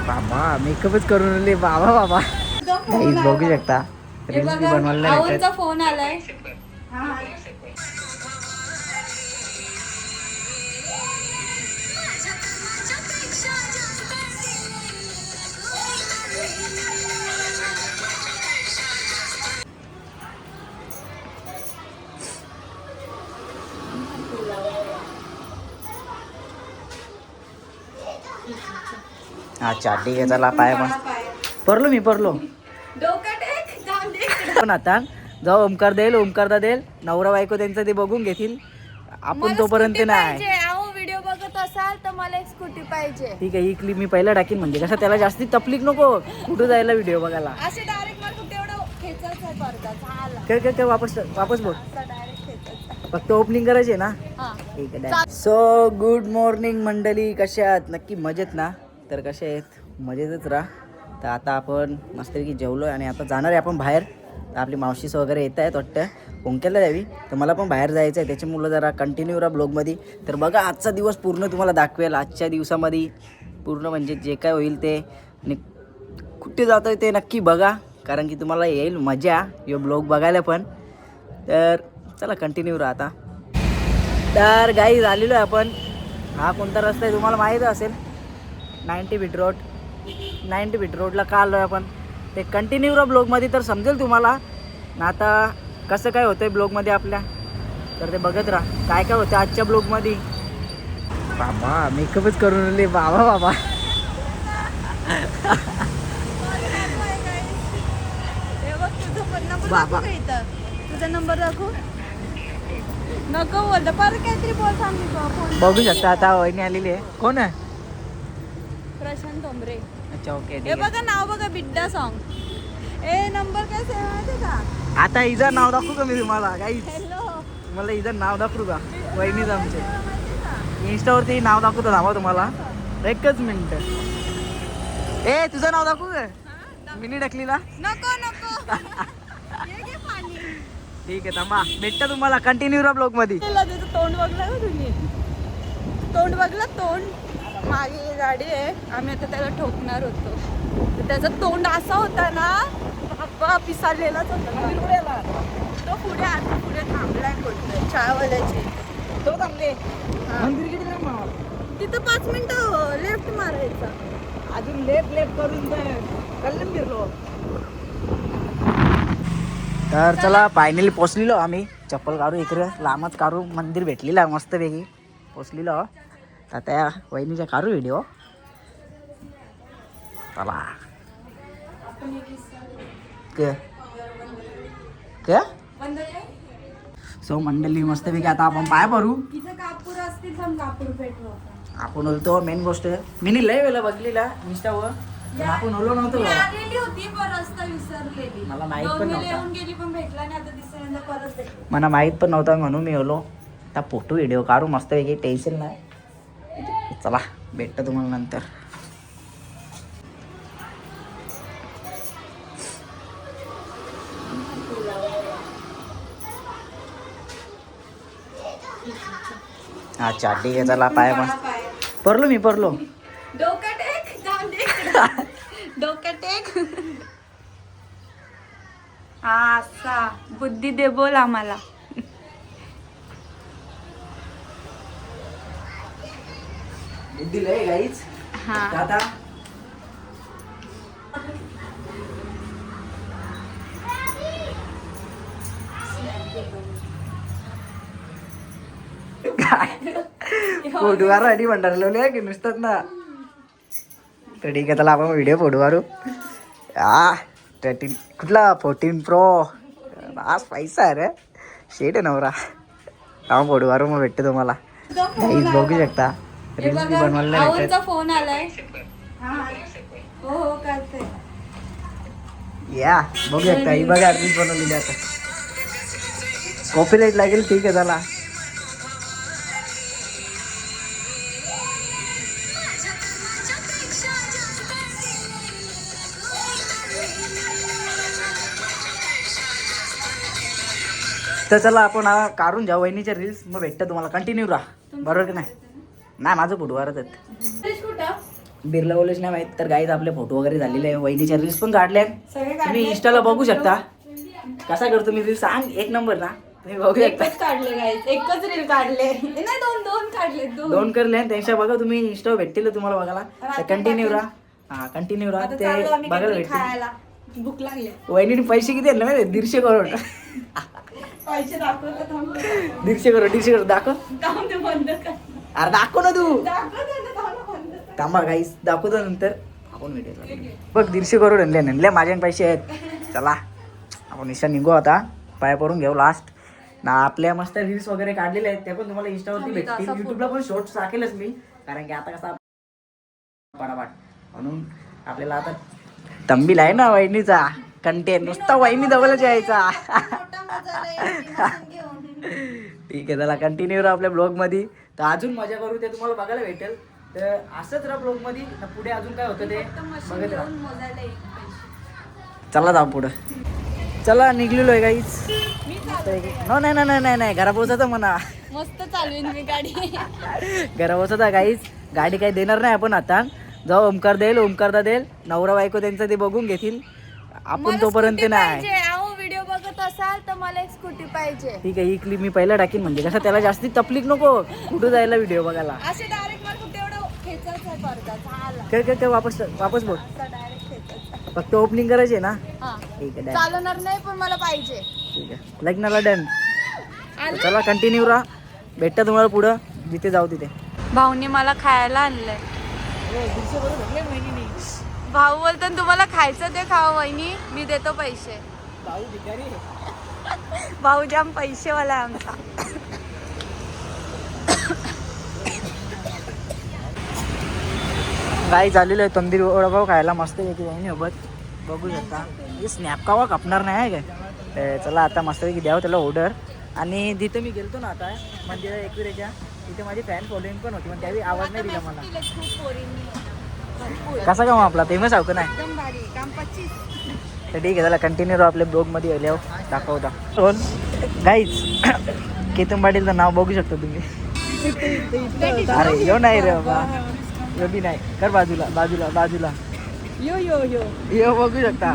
बाबा मेकअपच करून आले बाबा बाबा. काहीच बघू शकता रील्स बी बनवायला आवडचा फोन आलाय. अच्छा ठीक आहे चला पाय मस्त पडलो मी पडलो. पण आता जाऊ ओमकार ओमकारदा देईल नवरा बायको त्यांचं ते बघून घेतील आपण तोपर्यंत नाही. व्हिडिओ बघत असाल तर मला एक स्कूटी पाहिजे. ठीक आहे ही क्लिप मी पहिला टाकीन म्हणजे कसं त्याला जास्ती तकलीफ नको कुठं जायला व्हिडिओ बघायला. असे डायरेक्ट मला कुठे एवढं खेचायचं पडतं. काय वापस बोल फक्त ओपनिंग करायची आहे ना. ठीक आहे. सो गुड मॉर्निंग मंडळी, कशा आहात? नक्की मजेत ना? तर कसे आहेत? मजेतच राहा. तर आता आपण मस्तपैकी जेवलो आणि आता जाणार आहे आपण बाहेर. तर आपली मावशीस वगैरे येत आहेत वाटतं पोंक्याला द्यावी, तर मला पण बाहेर जायचं आहे त्याच्यामुळं जरा कंटिन्यू राहा ब्लॉगमध्ये. तर बघा आजचा दिवस पूर्ण तुम्हाला दाखवेल. आजच्या दिवसामध्ये पूर्ण म्हणजे जे काय होईल ते आणि कुठे जातो ते नक्की बघा, कारण की तुम्हाला येईल मजा यो ब्लॉग बघायला पण. तर चला कंटिन्यू राहा. आता तर गाईज आलेलो आहे आपण. हा कोणता रस्ता आहे तुम्हाला माहीत असेल, 90 फीट रोडला का आलो आहे आपण ते कंटिन्यू राहा ब्लॉगमध्ये तर समजेल तुम्हाला ना आता कसं काय होतं आहे ब्लॉगमध्ये आपल्या. तर ते बघत राहा काय काय होतं आजच्या ब्लॉगमध्ये. बाबा मेकअपच करून आले बाबा बाबा. बाबा तुझा नंबर दाखव. नको बोलतो परत काहीतरी बोल सांग. बघू शकता आता वहिनी आलेली आहे. कोण आहे? प्रशांत तोंबरे. अच्छा ओके. हे बघा नाव बघा बिड्डा सॉन्ग. ए नंबर काय सेव्ह माहिती का? आता हिचं नाव दाखवू का मी तुम्हाला काही? हॅलो मला हिचं नाव दाखवू का? वहिनीच आमचे इंस्टावरती नाव दाखवतो थांबा तुम्हाला एकच मिनिट. ए तुझं नाव दाखवू का मिनी टाकलीला? नको नको. ठीक आहे थांबा भेटता तुम्हाला कंटिन्यू राहा ब्लॉग मध्ये. त्याचं तोंड बघलं का तुम्ही? तोंड बघलं तोंड मागे गाडी आहे आम्ही आता त्याला ठोकणार होतो तर त्याचं तोंड असा होता ना बाप्पा पिसाळलेलाच होता. तो पुढे आता पुढे थांबलाय कोणतं चहावाल्याचे तो थांबले मंदिर किती लांब आहे? तिथं 5 मिनिटं लेफ्ट मारायचा. अजून लेफ्ट करून कल्याण फिरलो. तर चला फायनली पोचलेलो आम्ही. चप्पल काढू इकडे लांबच काढू मंदिर भेटलेलं आहे मस्तपैकी पोचलेलो. आता त्या वहिनीच्या काढू व्हिडिओ. चला काय सो मंडळी मस्तपैकी आता आपण पाय भरू. कापूर असतील पण कापूर पेटवा. आपण बोलतो मेन गोष्ट मी लय वेळेला बघलेला इंस्टावर पण आपण ओलो नव्हतो. होती पण रस्ता विसरलेली. मला माहित पण नव्हता. येऊन गेली पण भेटला नाही. आता दिसण्याला परत मला माहित पण नव्हता म्हणून मी ओलो. आता फोटो व्हिडिओ काढू मस्त वेगळी टेन्शन नाही. चला भेटतं तुम्हाला नंतर. अच्छा ठीक आहे चला पाय मस्त पडलो मी पडलो. डोका टेक जाऊन दे. डोका टेक. हा असा बुद्धी दे बोल आम्हाला. बुद्धी लय गाईच. हा आता फोटो आधी म्हणणार की नुसतात ना. तर ठीक आहे चला आपण व्हिडिओ फोटो काढू. हा 13 कुठला 14 Pro आज पैसा आहे रे शेट आहे नवरा. हा फोटो काढू मग भेटते तुम्हाला. काहीच बघू शकता रील्स बी बनवायला आवडचा फोन आलाय. हो हो करते. या बघू शकता ही बघा रील्स बनवलेली आता. कॉपीराईट लागेल ठीक आहे चला. तर चला आपण काढून जाऊ वहिनीच्या रील्स मग भेटतं तुम्हाला. कंटिन्यू राहा बरोबर की नाही? नाही माझं बुधवारच आहेत. बिर्ला कॉलेज नाही माहित तर गाईज आपले फोटो वगैरे झालेले आहे. वहिनीच्या रील्स पण काढल्या तुम्ही इंस्टाला बघू शकता. कसा करतो मी रील सांग एक नंबर ना तुम्ही बघू शकता. एकच काढले गाईस, एकच रील काढले नाही, दोन काढले, दोन करले त्यांच्या बघा तुम्ही इंस्टा भेटतील तुम्हाला बघायला. कंटिन्यू राहा. हा कंटिन्यू राहा ते बघायला भेटतील. भूक लागली. वहिनीने पैसे किती आणले माहिती 150 करोड. पैसे दाखवतो 150 करोड दाखव. बंद कर. अरे दाखव ना तू. दाखव. थांबा गाईस दाखवतो नंतर आपण भेटेल. बघ 150 करोड आणले माझ्या पैसे आहेत. चला आपण इंस्टा निघू आता. पाय पडून घेऊ लास्ट ना. आपल्या मस्त रील्स वगैरे काढलेले आहेत ते पण तुम्हाला इंस्टावरती भेटतील. युट्यूबला पण शॉर्ट्स टाकेलच मी कारण की आता कसा पटापट म्हणून आपल्याला आता तंबील आहे ना वहिनीचा कंटेंट नुसता वहिनी जवळच यायचा. ठीक आहे चला कंटिन्यू राहा आपल्या ब्लॉग मध्ये. तर अजून मजा करू ते तुम्हाला बघायला भेटेल. तर असंच राहा ब्लॉग मध्ये. पुढे अजून काय होतं ते बघत राहा. चला जाऊ पुढं. चला निघलेलो आहे काहीच. नाही घरा पोहोचायचं म्हणा. मस्त चालवेन मी गाडी. घरा पोहोचता काहीच. गाडी काही देणार नाही आपण आता. जाऊ ओमकार देईल नवरा बायको त्यांचं ते बघून घेतील. आपण तोपर्यंत नाही. व्हिडिओ बघत असाल तर मला एक स्कूटी पाहिजे. ठीक आहे ही क्लिप मी पहिला टाकीन म्हणजे कसं त्याला जास्ती तकलीफ नको कुठं जायला व्हिडिओ बघायला. असे डायरेक्ट मला कुठे एवढं खेचायचं आहे पडदा. काय वापस बोल. डायरेक्ट खेचायचं. फक्त ओपनिंग करायची आहे ना. ठीक आहे चालवणार नाही पण मला पाहिजे. ठीक आहे लग्नाला डन. चला कंटिन्यू राहा. भेटता तुम्हाला पुढं जिथे जाऊ तिथे. भाऊनी मला खायला आणलंय. भाऊ बोलतो तुम्हाला खायचं ते खावं वहिनी मी देतो पैसे. भाऊ जाम पैसेवाला आहे आमचा. गाई झालेलं आहे तंदुरी वडापाव खायला मस्त पैकी वहिनी सोबत बघू शकता. स्नॅप कावा कापणार नाही आहे काय. चला आता मस्तपैकी द्यावं त्याला ऑर्डर. आणि तिथे मी गेलतो ना आता मंदिरा एकविरेच्या तिथे माझी फॅन फॉलोईंग पण होती पण त्यावेळी आवाज नाही दिला मला. कसा काम आपला फेमस आहे का नाही. तर ठीक आहे चला कंटिन्यू आपल्या ब्लॉगमध्ये आल्यावर दाखवता. गाईच केतन पाटीलचं नाव बघू शकता तुम्ही. अरे यो नाही रे बाबा यो बी नाही कर बाजूला यो बघू शकता.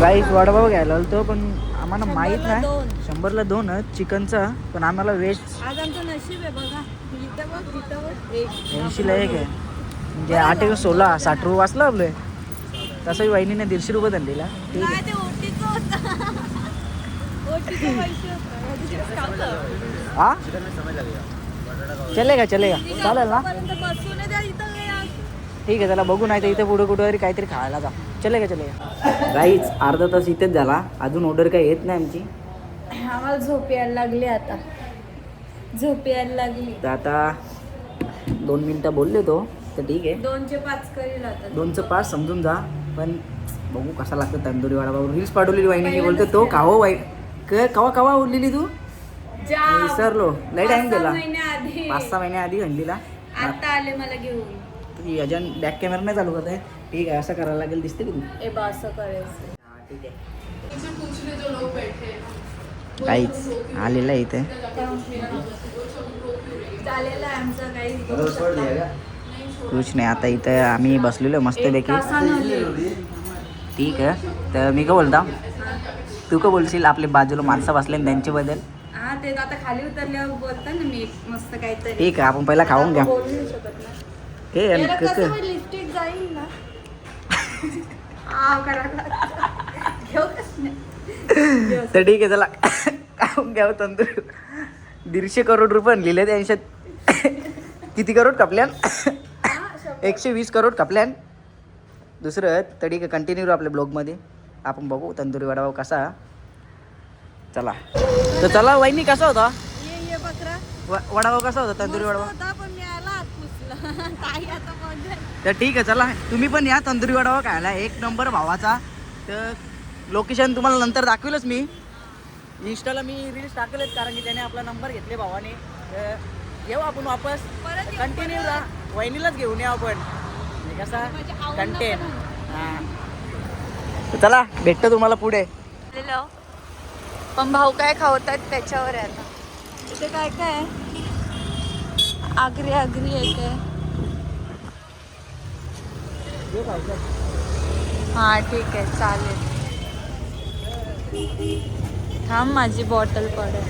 गाईच वडापाव घ्यायला आलतो पण आम्हाला माहित नाही 100ला 2 चिकनचा पण आम्हाला व्हेज. आज आमचं नशीब आहे बघा. 80ला 1 आहे म्हणजे 8 × 16 60 रुपये वाचलं आपलं. तसंही वहिनीने 150 रुपये धरलेला. ठीक आहे हा चलेगा चालेल ना. ठीक आहे चला बघू नाही तर इथं पुढे कुठं तरी काहीतरी खायला जा. चलेगा गाईच अर्धा तास इथेच झाला अजून ऑर्डर काही येत नाही आमची. आम्हाला झोप यायला लागली आता. तर आता 2 मिनिटं बोलले तो तर ठीक आहे 2चे 5 करील आता. 2चं 5 समजून जा पण बघू कसा लागतं तंदुरी वडापाव. रील्स पाठवलेली वहिनीने बोलतो तो खावं कवा उरलेली तू विसरलो. लई टाइम गेला 5-6 महिन्याआधी हंडीला. आता आले मला घेऊन. तुझी अजून बॅक कॅमेरा नाही चालू करत आहे. ठीक आहे असं करायला लागेल दिसते की असं करायचं. ठीक आहे काहीच आलेलं आहे इथे. कुछ नाही आता इथं आम्ही बसलेलो मस्तपैकी. ठीक आहे तर मी का बोलता तू का बोलशील आपले बाजूला माणसं बसले त्यांच्याबद्दल. हा ते आता खाली उतरल्यावर बोलता ना मी मस्त काहीतरी. ठीक आहे आपण पहिला खाऊन घ्या. लिपस्टिक जाईल ना. तर ठीक आहे चला खाऊन घ्यावं तंदूर. 150 करोड रुपये लिहिले त्यांच्यात. किती करोड कपल्यान 120 करोड कपल्यान. दुसरं तर ठीक आहे कंटिन्यू आपल्या ब्लॉगमध्ये आपण बघू तंदुरी वडापाव कसा. चला तर चला वहिनी कसा होता वडापाव कसा होता तंदुरी वडापाव. तर ठीक आहे चला तुम्ही पण या तंदुरी वडापाव खायला. 1 नंबर भावाचा. तर लोकेशन तुम्हाला नंतर दाखवेलच मी. इंस्टाला मी रील्स टाकलेत कारण की त्याने आपला नंबर घेतले भावाने. तर येऊ आपण वापस कंटिन्यू राहा. वहिनीलाच घेऊन या आपण म्हणजे कसा कंटेंट. हां चला भेटतो तुम्हाला पुढे. पण भाऊ काय खावतात त्याच्यावर आहे आता. इथे काय काय आगरी आगरी आहे काय? हा ठीक आहे चालेल. थांब माझी बॉटल पडेल.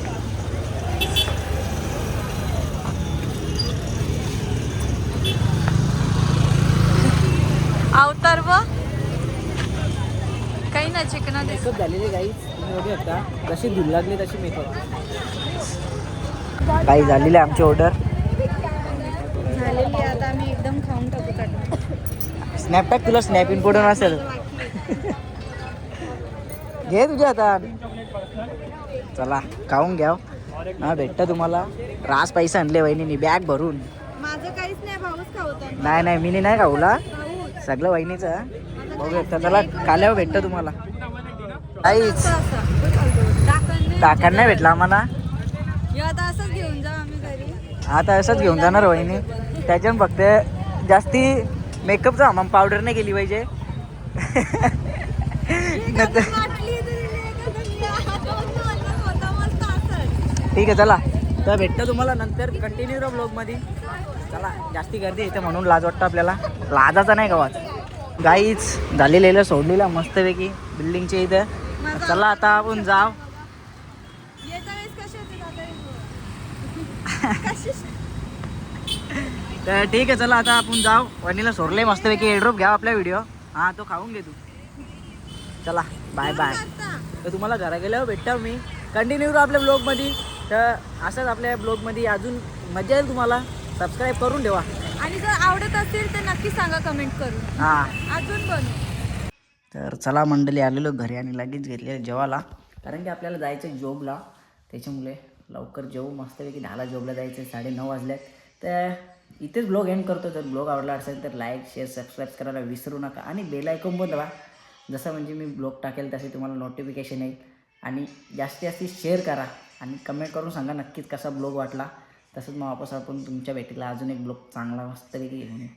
अवतार व काही ना चिकना दिसत. मेकअप झालेली गाईच तुम्ही बघू शकता जशी धुल लागली तशी मेकअप काही झालेली आहे आमची ऑर्डर झालेली. आता आम्ही एकदम खाऊन टाकू चटणी. स्नॅप टाक तुला स्नॅप इन पडून असेल घे तुझ्या हातात. चला खाऊन घ्या. हा भेटतं तुम्हाला. रास पैसे आणले वहिनीने बॅग भरून. माझं काहीच नाही, भाऊच खावतो. नाही मी नाही खाऊला सगळं वहिनीचं. बघू शकता. चला काल्यावर भेटतं तुम्हाला. काहीच टाकान नाही भेटला आम्हाला. आता असंच घेऊन जा आम्ही घरी. आता असंच घेऊन जाणार वहिनी. त्याच्यात फक्त जास्ती मेकअपचा मग पावडर नाही केली पाहिजे. ठीक आहे चला तर भेटतं तुम्हाला नंतर कंटिन्यू राहा ब्लॉगमध्ये. चला जास्ती गर्दी येते म्हणून लाज वाटतं आपल्याला. लाजाचा नाही गावात. गाईच झालेलं सोडलेलं मस्तपैकी बिल्डिंगच्या इथं. चला आता आपण जाव. तर ठीक आहे चला आता आपण जाऊ. वहिनीला सोडले मस्तपैकी एअरड्रॉप घ्या आपला व्हिडिओ. हा तो खाऊन घे तू. चला बाय बाय. तर तुम्हाला घरा गेल्यावर भेटतो मी. कंटिन्यू राहा आपल्या ब्लॉगमध्ये. तर असंच आपल्या ब्लॉगमध्ये अजून मजा येईल तुम्हाला. सबस्क्राईब करून ठेवा आणि जर आवडत असेल तर नक्की सांगा कमेंट करून. हां अजून बनव. तर चला मंडळी आलेलो घरी आणि लगेच घेतले जेवायला. कारण की आपल्याला जायचं जॉबला. त्याच्यामुळे लवकर जेवू मस्तपैकी. 10ला जॉबला जायचं. 9:30 वाजल्यात. तर इथेच ब्लॉग एंड करतो. जर ब्लॉग आवडला असेल तर लाईक शेअर सबस्क्राईब करायला विसरू नका. आणि बेल आयकॉन पण दाबा. जसं म्हणजे मी ब्लॉग टाकेल तसे तुम्हाला नोटिफिकेशन येईल. आणि जास्तीत जास्त शेअर करा आणि कमेंट करून सांगा नक्कीच कसा ब्लॉग वाटला. तसंच मग वापस आपण तुमच्या भेटीला अजून एक ब्लॉग चांगला मस्तपैकी घेऊन येऊ.